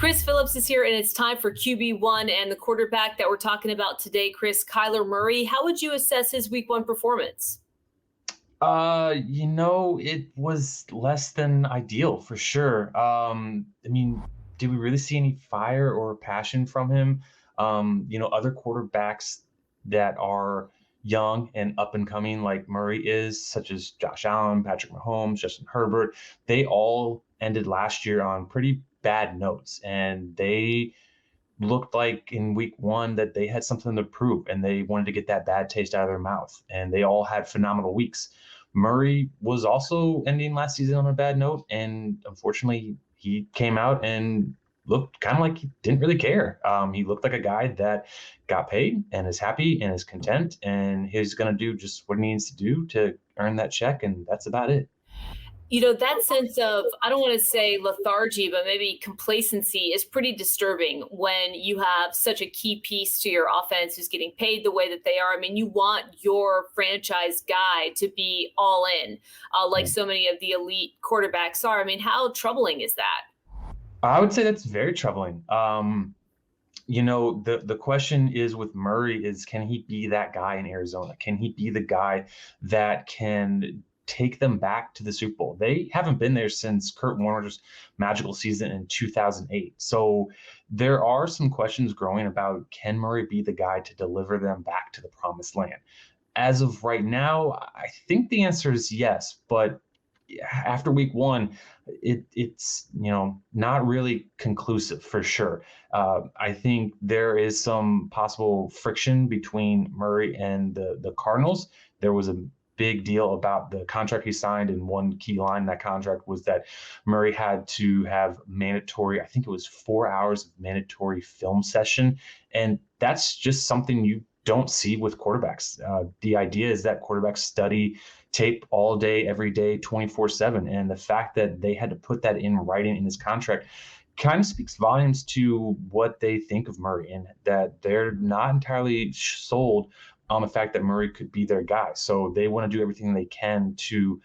Chris Phillips is here, and it's time for QB1 and the quarterback that we're talking about today, Chris, Kyler Murray. How would you assess his week one performance? It was less than ideal for sure. Did we really see any fire or passion from him? Other quarterbacks that are young and up and coming, like Murray is, such as Josh Allen, Patrick Mahomes, Justin Herbert, they all ended last year on pretty bad notes, and they looked like in week one that they had something to prove and they wanted to get that bad taste out of their mouth. And they all had phenomenal weeks. Murray was also ending last season on a bad note. And unfortunately, he came out and looked kind of like he didn't really care. He looked like a guy that got paid and is happy and is content. And he's going to do just what he needs to do to earn that check. And that's about it. That sense of, I don't want to say lethargy, but maybe complacency is pretty disturbing when you have such a key piece to your offense who's getting paid the way that they are. I mean, you want your franchise guy to be all in, like so many of the elite quarterbacks are. I mean, how troubling is that? I would say that's very troubling. The question is with Murray is, can he be that guy in Arizona? Can he be the guy that can take them back to the Super Bowl? They haven't been there since Kurt Warner's magical season in 2008. So there are some questions growing about, can Murray be the guy to deliver them back to the promised land? As of right now, I think the answer is yes, but after week one, it's not really conclusive for sure. I think there is some possible friction between Murray and the Cardinals. There was a big deal about the contract he signed, and one key line in that contract was that Murray had to have mandatory, I think it was 4 hours of mandatory film session, and that's just something you don't see with quarterbacks. The idea is that quarterbacks study tape all day, every day, 24/7. And the fact that they had to put that in writing in his contract kind of speaks volumes to what they think of Murray, and that they're not entirely sold on the fact that Murray could be their guy. So they want to do everything they can to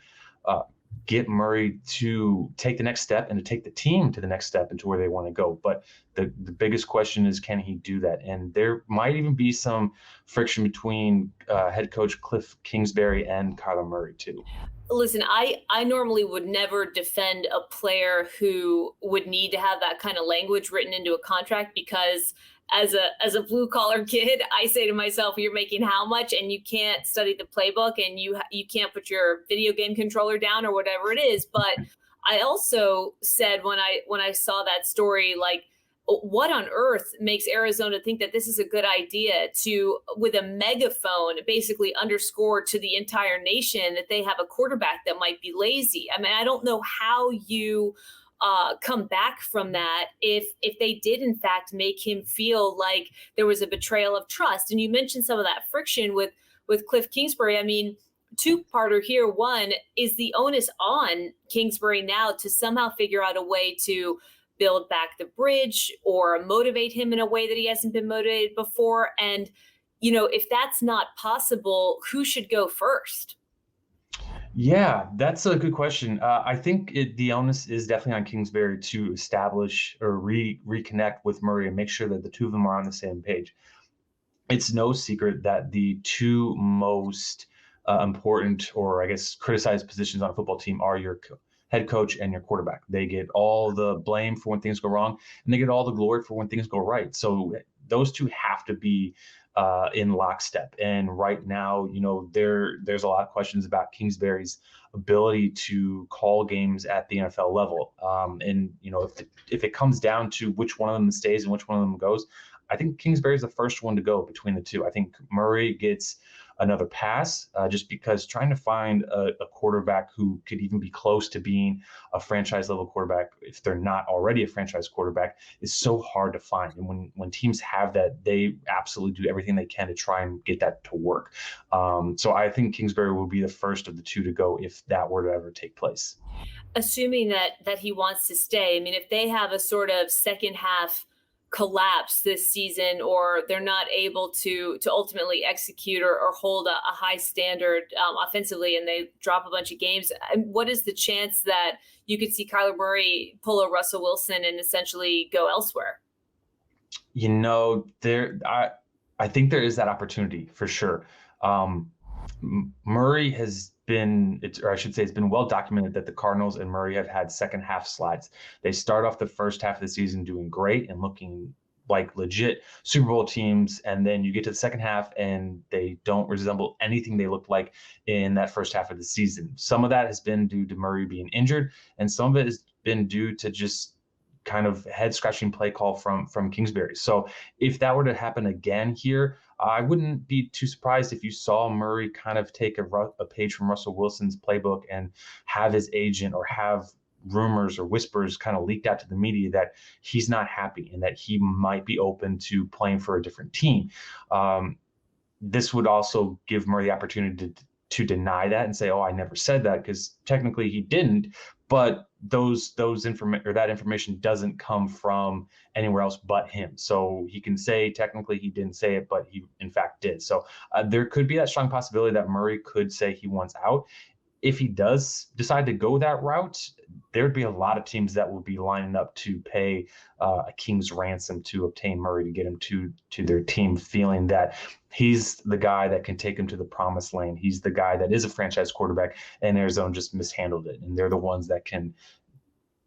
get Murray to take the next step and to take the team to the next step into where they want to go. But the biggest question is, can he do that? And there might even be some friction between head coach Cliff Kingsbury and Kyler Murray too. Listen, I normally would never defend a player who would need to have that kind of language written into a contract, because as a blue collar kid, I say to myself, you're making how much, and you can't study the playbook, and you can't put your video game controller down or whatever it is. But I also said when I saw that story, like, what on earth makes Arizona think that this is a good idea to, with a megaphone, basically underscore to the entire nation that they have a quarterback that might be lazy? I mean, I don't know how you come back from that if they did in fact make him feel like there was a betrayal of trust. And you mentioned some of that friction with Cliff Kingsbury. I mean, two-parter here. One, is the onus on Kingsbury now to somehow figure out a way to build back the bridge or motivate him in a way that he hasn't been motivated before? And, if that's not possible, who should go first? Yeah, that's a good question. I think the onus is definitely on Kingsbury to establish or reconnect with Murray and make sure that the two of them are on the same page. It's no secret that the two most important, or I guess criticized positions on a football team are your head coach and your quarterback. They get all the blame for when things go wrong, and they get all the glory for when things go right. So those two have to be in lockstep. And right now, there's a lot of questions about Kingsbury's ability to call games at the NFL level. If it comes down to which one of them stays and which one of them goes, I think Kingsbury's the first one to go between the two. I think Murray gets another pass just because trying to find a quarterback who could even be close to being a franchise level quarterback, if they're not already a franchise quarterback, is so hard to find. And when teams have that, they absolutely do everything they can to try and get that to work. So I think Kingsbury will be the first of the two to go if that were to ever take place. Assuming that he wants to stay, I mean, if they have a sort of second half collapse this season, or they're not able to ultimately execute or hold a high standard offensively, and they drop a bunch of games, what is the chance that you could see Kyler Murray pull a Russell Wilson and essentially go elsewhere? I think there is that opportunity for sure. Murray has been, or I should say, it's been well documented that the Cardinals and Murray have had second half slides. They start off the first half of the season doing great and looking like legit Super Bowl teams, and then you get to the second half and they don't resemble anything they looked like in that first half of the season. Some of that has been due to Murray being injured, and some of it has been due to just kind of head scratching play call from Kingsbury. So if that were to happen again here, I wouldn't be too surprised if you saw Murray kind of take a page from Russell Wilson's playbook and have his agent or have rumors or whispers kind of leaked out to the media that he's not happy and that he might be open to playing for a different team. This would also give Murray the opportunity to deny that and say, "Oh, I never said that," because technically he didn't. But that information doesn't come from anywhere else but him. So he can say technically he didn't say it, but he in fact did. So there could be that strong possibility that Murray could say he wants out. If he does decide to go that route, there would be a lot of teams that would be lining up to pay a king's ransom to obtain Murray to get him to their team, feeling that he's the guy that can take him to the promised land. He's the guy that is a franchise quarterback, and Arizona just mishandled it. And they're the ones that can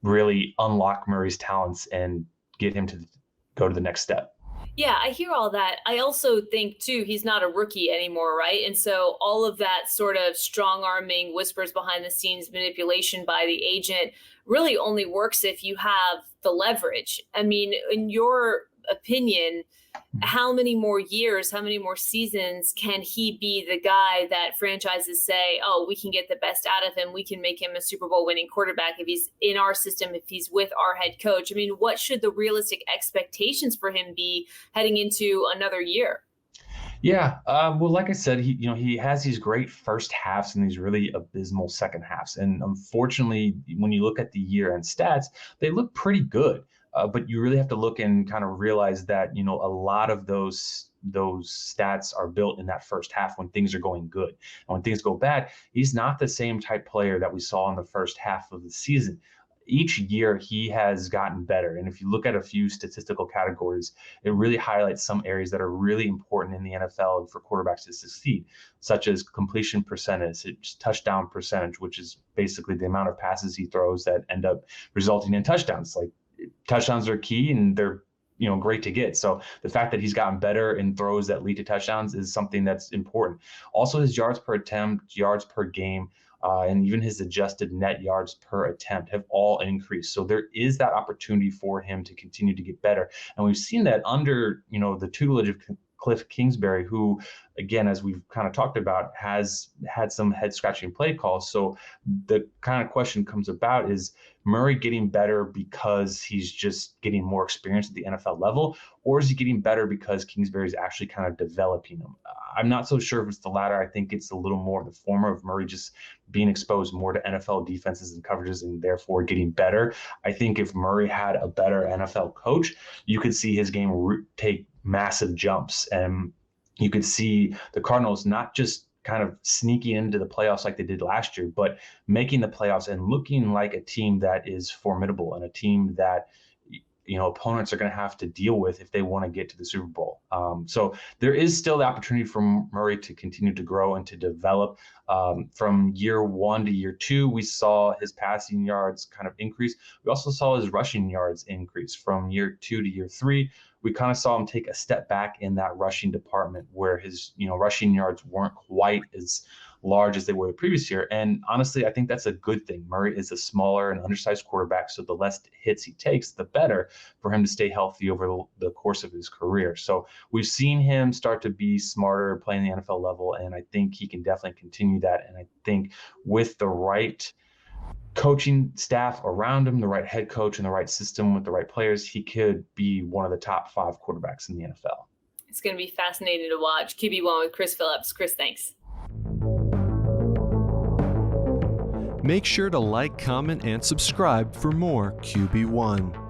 really unlock Murray's talents and get him to go to the next step. Yeah, I hear all that. I also think, too, he's not a rookie anymore, right? And so all of that sort of strong arming, whispers behind the scenes manipulation by the agent really only works if you have the leverage. I mean, in your opinion, how many more years, how many more seasons can he be the guy that franchises say, "Oh, we can get the best out of him. We can make him a Super Bowl winning quarterback if he's in our system, if he's with our head coach"? I mean, what should the realistic expectations for him be heading into another year? Yeah, well, like I said, he has these great first halves and these really abysmal second halves. And unfortunately, when you look at the year-end stats, they look pretty good. But you really have to look and kind of realize that, a lot of those stats are built in that first half when things are going good. And when things go bad, he's not the same type player that we saw in the first half of the season. Each year he has gotten better. And if you look at a few statistical categories, it really highlights some areas that are really important in the NFL and for quarterbacks to succeed, such as completion percentage, touchdown percentage, which is basically the amount of passes he throws that end up resulting in touchdowns. Like, touchdowns are key and they're great to get. So the fact that he's gotten better in throws that lead to touchdowns is something that's important. Also, his yards per attempt, yards per game, and even his adjusted net yards per attempt have all increased. So there is that opportunity for him to continue to get better. And we've seen that under, the tutelage of Cliff Kingsbury, who, again, as we've kind of talked about, has had some head scratching play calls. So the kind of question comes about, is Murray getting better because he's just getting more experience at the NFL level, or is he getting better because Kingsbury is actually kind of developing him? I'm not so sure if it's the latter. I think it's a little more the former, of Murray just being exposed more to NFL defenses and coverages and therefore getting better. I think if Murray had a better NFL coach, you could see his game take massive jumps, and you could see the Cardinals not just kind of sneaking into the playoffs like they did last year, but making the playoffs and looking like a team that is formidable and a team that opponents are going to have to deal with if they want to get to the Super Bowl. So there is still the opportunity for Murray to continue to grow and to develop. From year 1 to year 2, we saw his passing yards kind of increase. We also saw his rushing yards increase. From year 2 to year 3, we kind of saw him take a step back in that rushing department, where his rushing yards weren't quite as large as they were the previous year. And honestly, I think that's a good thing. Murray is a smaller and undersized quarterback, so the less hits he takes, the better for him to stay healthy over the course of his career. So we've seen him start to be smarter playing the NFL level, and I think he can definitely continue that. And I think with the right coaching staff around him, the right head coach and the right system with the right players, he could be one of the top 5 quarterbacks in the NFL. It's going to be fascinating to watch. QB1 with Chris Phillips. Chris, thanks. Make sure to like, comment, and subscribe for more QB1.